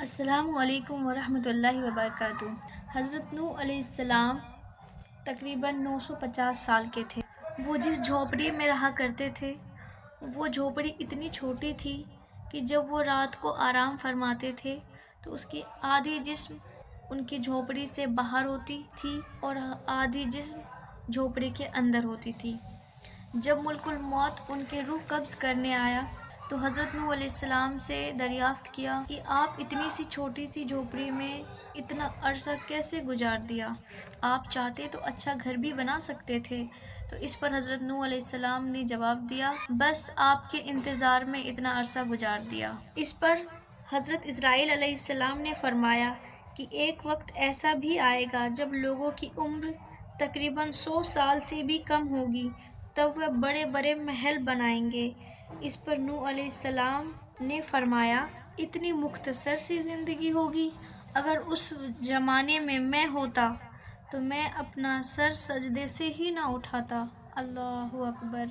السلام علیکم ورحمۃ اللہ وبرکاتہ۔ حضرت نوح علیہ السلام تقریباً 950 سال کے تھے۔ وہ جس جھونپڑی میں رہا کرتے تھے وہ جھونپڑی اتنی چھوٹی تھی کہ جب وہ رات کو آرام فرماتے تھے تو اس کی آدھی جسم ان کی جھونپڑی سے باہر ہوتی تھی اور آدھی جسم جھونپڑی کے اندر ہوتی تھی۔ جب ملک الموت ان کے روح قبض کرنے آیا تو حضرت نوح علیہ السلام سے دریافت کیا کہ آپ اتنی سی چھوٹی سی جھونپڑی میں اتنا عرصہ کیسے گزار دیا؟ آپ چاہتے تو اچھا گھر بھی بنا سکتے تھے۔ تو اس پر حضرت نوح علیہ السلام نے جواب دیا، بس آپ کے انتظار میں اتنا عرصہ گزار دیا۔ اس پر حضرت اسرائیل علیہ السلام نے فرمایا کہ ایک وقت ایسا بھی آئے گا جب لوگوں کی عمر تقریباً 100 سال سے بھی کم ہوگی، تب وہ بڑے بڑے محل بنائیں گے۔ اس پر نوح علیہ السلام نے فرمایا، اتنی مختصر سی زندگی ہوگی؟ اگر اس زمانے میں ہوتا تو میں اپنا سر سجدے سے ہی نہ اٹھاتا۔ اللہ اکبر۔